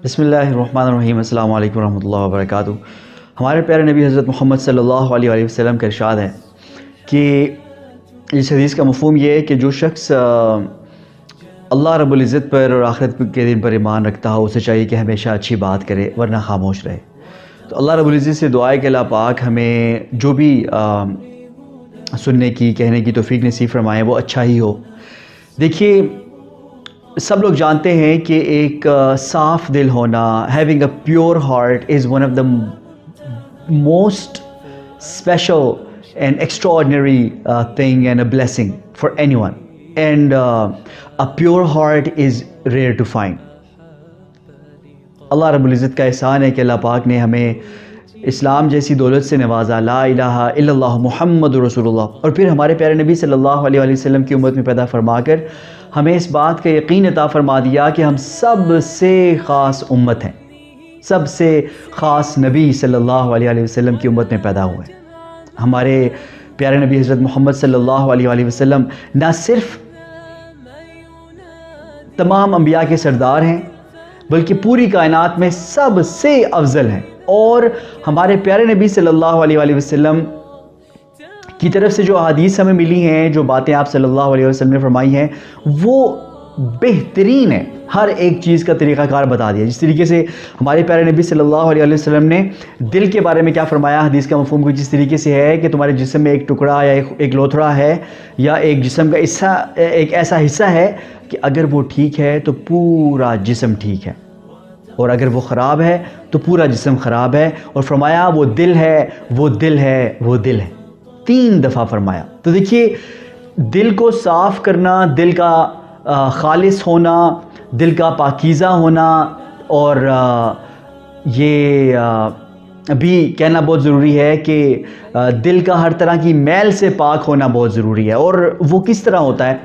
بسم اللہ الرحمن الرحیم۔ السلام علیکم ورحمۃ اللہ وبرکاتہ۔ ہمارے پیارے نبی حضرت محمد صلی اللہ علیہ وآلہ وسلم کا ارشاد ہے کہ اس حدیث کا مفہوم یہ ہے کہ جو شخص اللہ رب العزت پر اور آخرت کے دن پر ایمان رکھتا ہو، اسے چاہیے کہ ہمیشہ اچھی بات کرے ورنہ خاموش رہے۔ تو اللہ رب العزت سے دعا ہے کہ اللہ پاک ہمیں جو بھی سننے کی کہنے کی توفیق نصیب فرمائے وہ اچھا ہی ہو۔ دیکھیے، سب لوگ جانتے ہیں کہ ایک صاف دل ہونا، having a pure heart is one of the most special and extraordinary thing and a blessing for anyone, and a pure heart is rare to find. اللہ رب العزت کا احسان ہے کہ اللہ پاک نے ہمیں اسلام جیسی دولت سے نوازا، لا الہ الا اللہ محمد رسول اللہ، اور پھر ہمارے پیارے نبی صلی اللہ علیہ وآلہ وسلم کی امت میں پیدا فرما کر ہمیں اس بات کا یقین عطا فرما دیا کہ ہم سب سے خاص امت ہیں، سب سے خاص نبی صلی اللہ علیہ وآلہ وسلم کی امت میں پیدا ہوئے ہیں۔ ہمارے پیارے نبی حضرت محمد صلی اللہ علیہ وآلہ وسلم نہ صرف تمام انبیاء کے سردار ہیں بلکہ پوری کائنات میں سب سے افضل ہیں، اور ہمارے پیارے نبی صلی اللہ علیہ وآلہ وسلم کی طرف سے جو احادیث ہمیں ملی ہیں، جو باتیں آپ صلی اللہ علیہ وسلم نے فرمائی ہیں، وہ بہترین ہے۔ ہر ایک چیز کا طریقہ کار بتا دیا۔ جس طریقے سے ہمارے پیارے نبی صلی اللہ علیہ وسلم نے دل کے بارے میں کیا فرمایا، حدیث کا مفہوم کچھ اس طریقے سے ہے کہ تمہارے جسم میں ایک ٹکڑا یا ایک لوتھڑا ہے یا ایک جسم کا حصہ، ایک ایسا حصہ ہے کہ اگر وہ ٹھیک ہے تو پورا جسم ٹھیک ہے، اور اگر وہ خراب ہے تو پورا جسم خراب ہے۔ اور فرمایا وہ دل ہے، وہ دل ہے، وہ دل ہے، 3 دفعہ فرمایا۔ تو دیکھیے، دل کو صاف کرنا، دل کا خالص ہونا، دل کا پاکیزہ ہونا، اور یہ بھی کہنا بہت ضروری ہے کہ دل کا ہر طرح کی میل سے پاک ہونا بہت ضروری ہے۔ اور وہ کس طرح ہوتا ہے،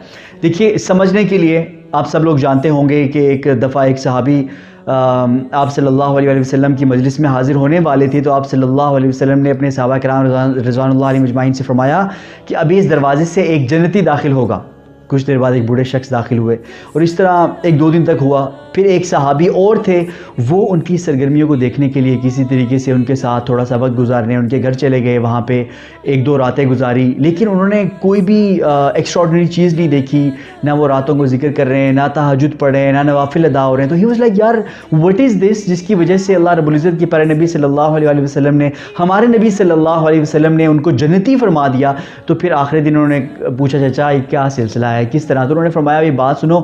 دیکھیے، سمجھنے کے لیے آپ سب لوگ جانتے ہوں گے کہ ایک دفعہ ایک صحابی آپ صلی اللہ علیہ وآلہ وسلم کی مجلس میں حاضر ہونے والے تھے، تو آپ صلی اللہ علیہ وسلم نے اپنے صحابہ کرام رضوان اللہ علیہ مجمعین سے فرمایا کہ ابھی اس دروازے سے ایک جنتی داخل ہوگا۔ کچھ دیر بعد ایک بوڑھے شخص داخل ہوئے، اور اس طرح 1-2 دن تک ہوا۔ پھر ایک صحابی اور تھے، وہ ان کی سرگرمیوں کو دیکھنے کے لیے کسی طریقے سے ان کے ساتھ تھوڑا سا وقت گزارنے ان کے گھر چلے گئے، وہاں پہ 1-2 راتیں گزاری، لیکن انہوں نے کوئی بھی ایکسٹراڈنری چیز نہیں دیکھی، نہ وہ راتوں کو ذکر کر رہے ہیں، نہ تہجد پڑھ رہے ہیں، نہ نوافل ادا ہو رہے ہیں۔ تو ہی واز لائک، یار وٹ از دس، جس کی وجہ سے اللہ رب العزت کے پیارے نبی صلی اللہ علیہ وآلہ وسلم نے، ہمارے نبی صلی اللہ علیہ وسلم نے ان کو جنتی فرما دیا۔ تو پھر آخری دن انہوں نے پوچھا، چچا یہ کیا سلسلہ ہے، کس طرح؟ تو انہوں نے فرمایا، یہ بات سنو،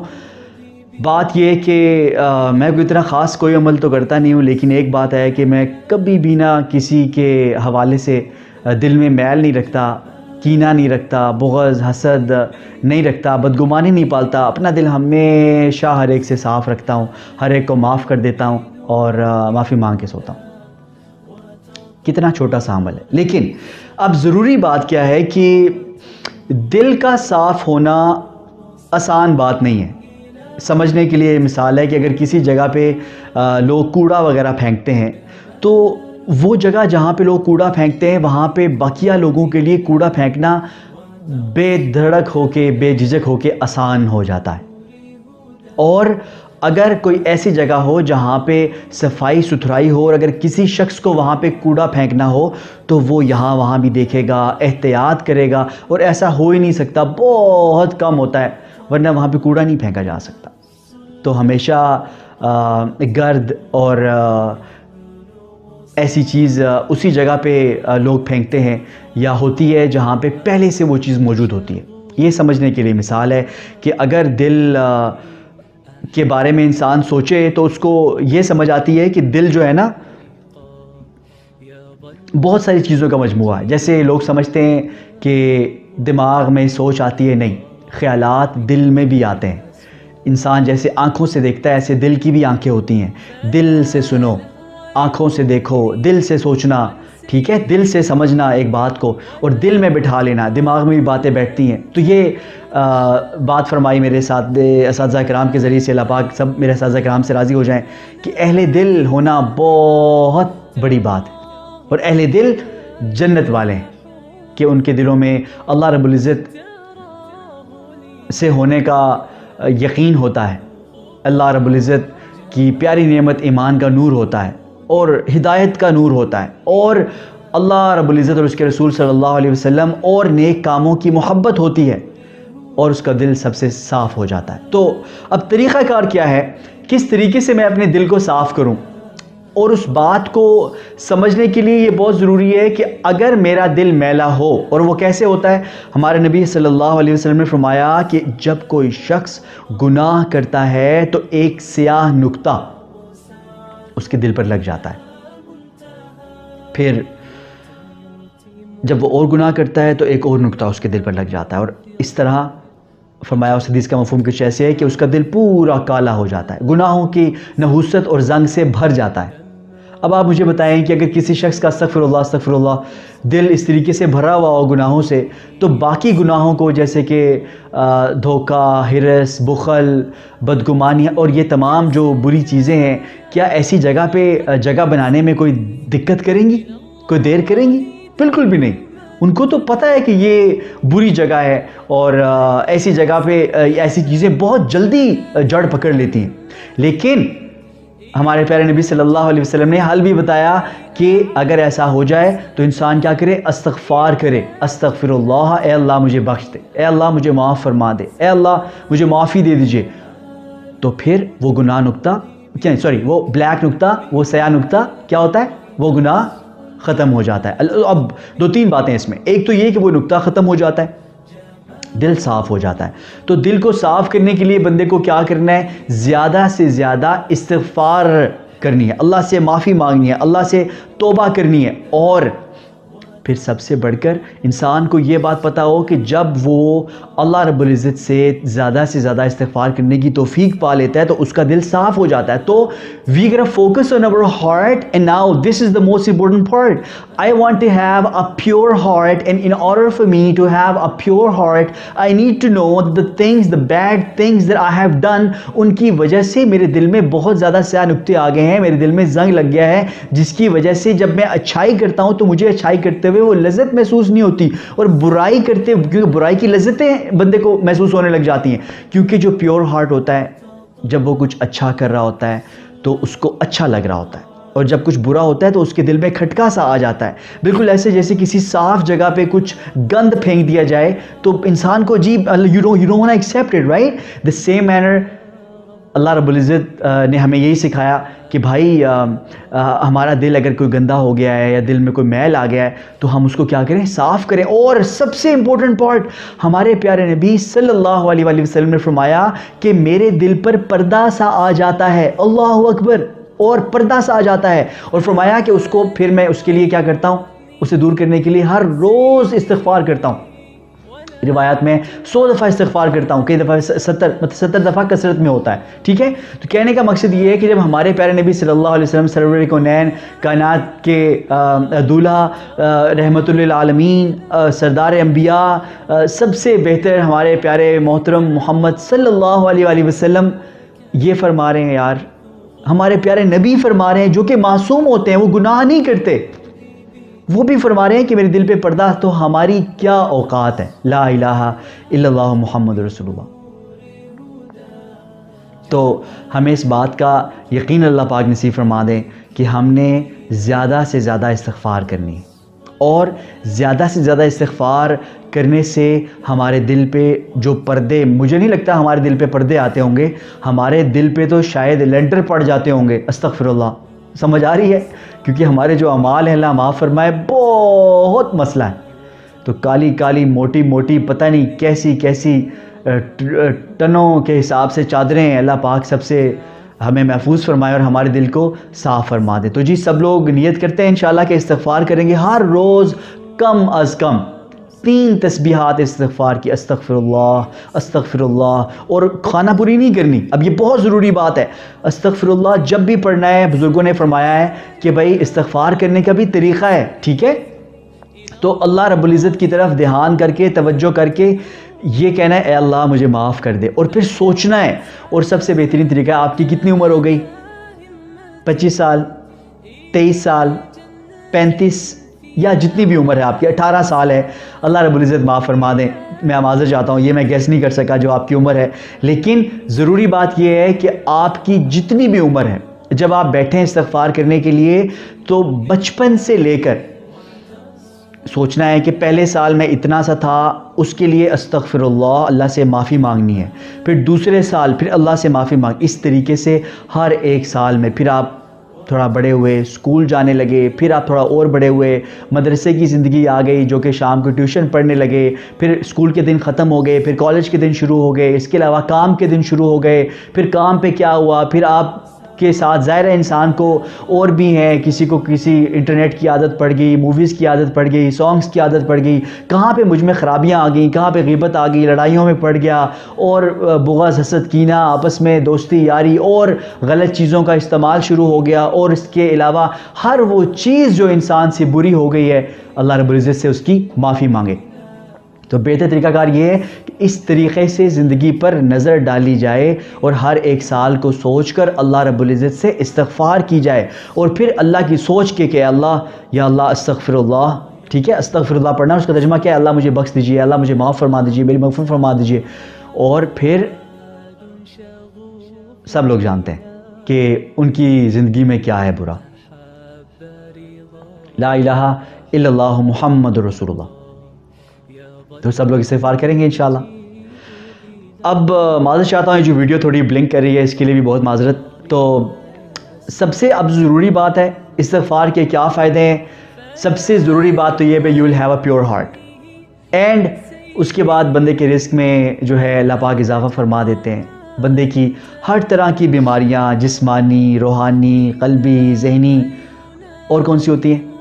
بات یہ کہ میں کوئی اتنا خاص کوئی عمل تو کرتا نہیں ہوں، لیکن ایک بات ہے کہ میں کبھی بھی نہ کسی کے حوالے سے دل میں میل نہیں رکھتا، کینہ نہیں رکھتا، بغض حسد نہیں رکھتا، بدگمانی نہیں پالتا، اپنا دل ہمیشہ ہر ایک سے صاف رکھتا ہوں، ہر ایک کو معاف کر دیتا ہوں، اور معافی مانگ کے سوتا ہوں۔ کتنا چھوٹا سا عمل ہے، لیکن اب ضروری بات کیا ہے کہ دل کا صاف ہونا آسان بات نہیں ہے۔ سمجھنے کے لیے مثال ہے کہ اگر کسی جگہ پہ لوگ کوڑا وغیرہ پھینکتے ہیں، تو وہ جگہ جہاں پہ لوگ کوڑا پھینکتے ہیں وہاں پہ بقیہ لوگوں کے لیے کوڑا پھینکنا بے دھڑک ہو کے، بے جھجک ہو کے آسان ہو جاتا ہے۔ اور اگر کوئی ایسی جگہ ہو جہاں پہ صفائی ستھرائی ہو، اور اگر کسی شخص کو وہاں پہ کوڑا پھینکنا ہو تو وہ یہاں وہاں بھی دیکھے گا، احتیاط کرے گا، اور ایسا ہو ہی نہیں سکتا، بہت کم ہوتا ہے، ورنہ وہاں پہ کوڑا نہیں پھینکا جا سکتا۔ تو ہمیشہ گرد اور ایسی چیز اسی جگہ پہ لوگ پھینکتے ہیں یا ہوتی ہے جہاں پہ پہلے سے وہ چیز موجود ہوتی ہے۔ یہ سمجھنے کے لیے مثال ہے کہ اگر دل کے بارے میں انسان سوچے تو اس کو یہ سمجھ آتی ہے کہ دل جو ہے نا، بہت ساری چیزوں کا مجموعہ ہے۔ جیسے لوگ سمجھتے ہیں کہ دماغ میں سوچ آتی ہے، نہیں، خیالات دل میں بھی آتے ہیں۔ انسان جیسے آنکھوں سے دیکھتا ہے، ایسے دل کی بھی آنکھیں ہوتی ہیں۔ دل سے سنو، آنکھوں سے دیکھو، دل سے سوچنا، ٹھیک ہے، دل سے سمجھنا ایک بات کو، اور دل میں بٹھا لینا، دماغ میں بھی باتیں بیٹھتی ہیں۔ تو یہ بات فرمائی میرے ساتھ اساتذہ کرام کے ذریعے سے، اللہ پاک سب میرے اساتذہ کرام سے راضی ہو جائیں، کہ اہل دل ہونا بہت بڑی بات ہے، اور اہل دل جنت والے ہیں کہ ان کے دلوں میں اللہ رب العزت سے ہونے کا یقین ہوتا ہے، اللہ رب العزت کی پیاری نعمت ایمان کا نور ہوتا ہے اور ہدایت کا نور ہوتا ہے اور اللہ رب العزت اور اس کے رسول صلی اللہ علیہ وسلم اور نیک کاموں کی محبت ہوتی ہے اور اس کا دل سب سے صاف ہو جاتا ہے۔ تو اب طریقہ کار کیا ہے، کس طریقے سے میں اپنے دل کو صاف کروں؟ اور اس بات کو سمجھنے کے لیے یہ بہت ضروری ہے کہ اگر میرا دل میلا ہو، اور وہ کیسے ہوتا ہے؟ ہمارے نبی صلی اللہ علیہ وسلم نے فرمایا کہ جب کوئی شخص گناہ کرتا ہے تو ایک سیاہ نقطہ اس کے دل پر لگ جاتا ہے، پھر جب وہ اور گناہ کرتا ہے تو ایک اور نقطہ اس کے دل پر لگ جاتا ہے، اور اس طرح فرمایا اس حدیث کا مفہوم کچھ ایسے ہے کہ اس کا دل پورا کالا ہو جاتا ہے، گناہوں کی نحوست اور زنگ سے بھر جاتا ہے۔ اب آپ مجھے بتائیں کہ اگر کسی شخص کا استغفر اللہ دل اس طریقے سے بھرا ہوا ہو گناہوں سے، تو باقی گناہوں کو جیسے کہ دھوکہ، ہرس، بخل، بدگمانی اور یہ تمام جو بری چیزیں ہیں، کیا ایسی جگہ پہ جگہ بنانے میں کوئی دقت کریں گی، کوئی دیر کریں گی؟ بالکل بھی نہیں۔ ان کو تو پتہ ہے کہ یہ بری جگہ ہے اور ایسی جگہ پہ ایسی چیزیں بہت جلدی جڑ پکڑ لیتی ہیں، لیکن ہمارے پیارے نبی صلی اللہ علیہ وسلم نے حل بھی بتایا کہ اگر ایسا ہو جائے تو انسان کیا کرے؟ استغفار کرے، استغفر اللہ، اے اللہ مجھے بخش دے، اے اللہ مجھے معاف فرما دے، اے اللہ مجھے معافی دے دیجئے، تو پھر وہ گناہ نقطہ وہ بلیک نقطہ، وہ سیاہ نقطہ کیا ہوتا ہے؟ وہ گناہ ختم ہو جاتا ہے۔ اب دو تین باتیں اس میں، ایک تو یہ کہ وہ نقطہ ختم ہو جاتا ہے، دل صاف ہو جاتا ہے۔ تو دل کو صاف کرنے کے لیے بندے کو کیا کرنا ہے؟ زیادہ سے زیادہ استغفار کرنی ہے، اللہ سے معافی مانگنی ہے، اللہ سے توبہ کرنی ہے، اور پھر سب سے بڑھ کر انسان کو یہ بات پتہ ہو کہ جب وہ اللہ رب العزت سے زیادہ استغفار کرنے کی توفیق پا لیتا ہے تو اس کا دل صاف ہو جاتا ہے۔ تو we gotta focus on our heart, and now this is the most important part. I want to have a pure heart, and in order for me to have a pure heart, I need to know the things, the bad things that I have done. ان کی وجہ سے میرے دل میں بہت زیادہ سیاہ نقطے آ گئے ہیں، میرے دل میں زنگ لگ گیا ہے، جس کی وجہ سے جب میں اچھائی کرتا ہوں تو مجھے اچھائی کرتے ہوئے وہ لذت محسوس نہیں ہوتی، اور برائی کرتے، کیونکہ برائی کی لذتیں بندے کو محسوس ہونے لگ جاتی ہیں، کیونکہ جو پیور ہارٹ ہوتا ہے جب وہ کچھ اچھا کر رہا ہوتا ہے تو اس کو اچھا لگ رہا ہوتا ہے، اور جب کچھ برا ہوتا ہے تو اس کے دل میں کھٹکا سا آ جاتا ہے، بالکل ایسے جیسے کسی صاف جگہ پہ کچھ گند پھینک دیا جائے تو انسان کو عجیب، you don't want to accept it, right? The same manner اللہ رب العزت نے ہمیں یہی سکھایا کہ بھائی ہمارا دل اگر کوئی گندا ہو گیا ہے یا دل میں کوئی میل آ گیا ہے تو ہم اس کو کیا کریں؟ صاف کریں۔ اور سب سے امپورٹنٹ پارٹ، ہمارے پیارے نبی صلی اللہ علیہ وسلم نے فرمایا کہ میرے دل پر پردہ سا آ جاتا ہے، اللہ اکبر، اور پردہ سا آ جاتا ہے، اور فرمایا کہ اس کو پھر میں اس کے لیے کیا کرتا ہوں؟ اسے دور کرنے کے لیے ہر روز استغفار کرتا ہوں، روایات میں 100 دفعہ استغفار کرتا ہوں، کئی دفعہ 70 دفعہ کثرت میں ہوتا ہے، ٹھیک ہے؟ تو کہنے کا مقصد یہ ہے کہ جب ہمارے پیارے نبی صلی اللہ علیہ وسلم سرور کونین، کائنات کے دولہا، رحمت للعالمین، سردار انبیاء، سب سے بہتر ہمارے پیارے محترم محمد صلی اللہ علیہ وسلم یہ فرما رہے ہیں، یار ہمارے پیارے نبی فرما رہے ہیں جو کہ معصوم ہوتے ہیں، وہ گناہ نہیں کرتے، وہ بھی فرما رہے ہیں کہ میرے دل پہ پردہ، تو ہماری کیا اوقات ہے؟ لا الہ الا اللہ محمد رسول اللہ۔ تو ہمیں اس بات کا یقین اللہ پاک نصیب فرما دیں کہ ہم نے زیادہ سے زیادہ استغفار کرنی ہے، اور زیادہ سے زیادہ استغفار کرنے سے ہمارے دل پہ جو پردے، مجھے نہیں لگتا ہمارے دل پہ پردے آتے ہوں گے، ہمارے دل پہ تو شاید لینٹر پڑ جاتے ہوں گے، استغفر اللہ، سمجھ آ رہی ہے؟ کیونکہ ہمارے جو اعمال ہیں اللہ معاف فرمائے بہت مسئلہ ہے، تو کالی کالی موٹی موٹی پتہ نہیں کیسی کیسی ٹنوں کے حساب سے چادریں ہیں، اللہ پاک سب سے ہمیں محفوظ فرمائے اور ہمارے دل کو صاف فرما دے۔ تو جی سب لوگ نیت کرتے ہیں انشاءاللہ کہ استغفار کریں گے ہر روز کم از کم 3 تسبیحات استغفار کی، استغفر اللہ، اور خانہ پوری نہیں کرنی۔ اب یہ بہت ضروری بات ہے، استغفر اللہ جب بھی پڑھنا ہے، بزرگوں نے فرمایا ہے کہ بھائی استغفار کرنے کا بھی طریقہ ہے، ٹھیک ہے؟ تو اللہ رب العزت کی طرف دھیان کر کے، توجہ کر کے یہ کہنا ہے اے اللہ مجھے معاف کر دے، اور پھر سوچنا ہے، اور سب سے بہترین طریقہ ہے، آپ کی کتنی عمر ہو گئی؟ 25 سال، 23 سال، 35، یا جتنی بھی عمر ہے آپ کی، 18 سال ہے، اللہ رب العزت معاف فرما دیں، میں معذرت چاہتا ہوں، یہ میں گیس نہیں کر سکا جو آپ کی عمر ہے، لیکن ضروری بات یہ ہے کہ آپ کی جتنی بھی عمر ہے، جب آپ بیٹھیں استغفار کرنے کے لیے تو بچپن سے لے کر سوچنا ہے کہ پہلے سال میں اتنا سا تھا، اس کے لیے استغفر اللہ سے معافی مانگنی ہے، پھر دوسرے سال پھر اللہ سے معافی مانگ، اس طریقے سے ہر ایک سال میں، پھر آپ تھوڑا بڑے ہوئے، اسکول جانے لگے، پھر آپ تھوڑا اور بڑے ہوئے، مدرسے کی زندگی آ گئی جو کہ شام کو ٹیوشن پڑھنے لگے، پھر اسکول کے دن ختم ہو گئے، پھر کالج کے دن شروع ہو گئے، اس کے علاوہ کام کے دن شروع ہو گئے، پھر کام پہ کیا ہوا، پھر آپ کے ساتھ ظاہر ہے انسان کو اور بھی ہیں، کسی کو کسی انٹرنیٹ کی عادت پڑ گئی، موویز کی عادت پڑ گئی، سانگز کی عادت پڑ گئی، کہاں پہ مجھ میں خرابیاں آ گئیں، کہاں پہ غیبت آ گئی، لڑائیوں میں پڑ گیا، اور بغض حسد کینہ آپس میں، دوستی یاری اور غلط چیزوں کا استعمال شروع ہو گیا، اور اس کے علاوہ ہر وہ چیز جو انسان سے بری ہو گئی ہے، اللہ رب العزت سے اس کی معافی مانگے۔ تو بہتر طریقہ کار یہ ہے کہ اس طریقے سے زندگی پر نظر ڈالی جائے اور ہر ایک سال کو سوچ کر اللہ رب العزت سے استغفار کی جائے، اور پھر اللہ کی سوچ کے کہ اللہ یا اللہ استغفر اللہ، ٹھیک ہے، استغفر اللہ پڑھنا، اس کا ترجمہ کیا ہے؟ اللہ مجھے بخش دیجئے، اللہ مجھے معاف فرما دیجئے، میری مغفرت فرما دیجئے۔ اور پھر سب لوگ جانتے ہیں کہ ان کی زندگی میں کیا ہے برا، لا الہ الا اللہ محمد رسول اللہ، تو سب لوگ استغفار کریں گے انشاءاللہ۔ اب معذرت چاہتا ہوں، جو ویڈیو تھوڑی بلنک کر رہی ہے اس کے لیے بھی بہت معذرت۔ تو سب سے اب ضروری بات ہے استغفار کے کیا فائدے ہیں؟ سب سے ضروری بات تو یہ ہے you will have a pure heart, and اس کے بعد بندے کے رزق میں جو ہے اللہ پاک اضافہ فرما دیتے ہیں، بندے کی ہر طرح کی بیماریاں، جسمانی، روحانی، قلبی، ذہنی، اور کون سی ہوتی ہیں،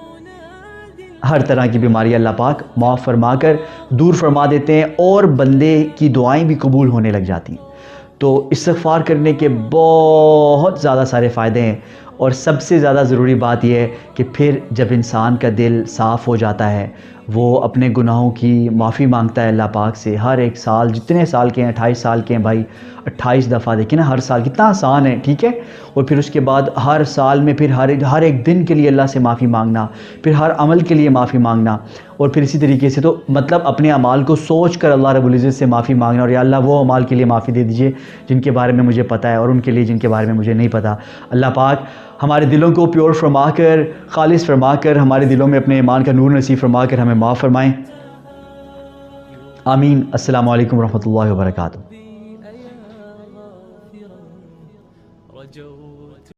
ہر طرح کی بیماری اللہ پاک معاف فرما کر دور فرما دیتے ہیں، اور بندے کی دعائیں بھی قبول ہونے لگ جاتی ہیں۔ تو استغفار کرنے کے بہت زیادہ سارے فائدے ہیں، اور سب سے زیادہ ضروری بات یہ ہے کہ پھر جب انسان کا دل صاف ہو جاتا ہے، وہ اپنے گناہوں کی معافی مانگتا ہے اللہ پاک سے، ہر ایک سال، جتنے سال کے ہیں، 28 سال کے ہیں بھائی، 28 دفعہ دیکھیں نا، ہر سال کتنا آسان ہے، ٹھیک ہے، اور پھر اس کے بعد ہر سال میں پھر ہر ایک دن کے لیے اللہ سے معافی مانگنا، پھر ہر عمل کے لیے معافی مانگنا، اور پھر اسی طریقے سے تو مطلب اپنے اعمال کو سوچ کر اللہ رب العزت سے معافی مانگنا، اور یا اللہ وہ اعمال کے لیے معافی دے دیجئے جن کے بارے میں مجھے پتہ ہے، اور ان کے لیے جن کے بارے میں مجھے نہیں پتہ۔ اللہ پاک ہمارے دلوں کو پیور فرما کر، خالص فرما کر، ہمارے دلوں میں اپنے ایمان کا نور نصیب فرما کر ہمیں معاف فرمائیں، آمین۔ السلام علیکم ورحمۃ اللہ وبرکاتہ۔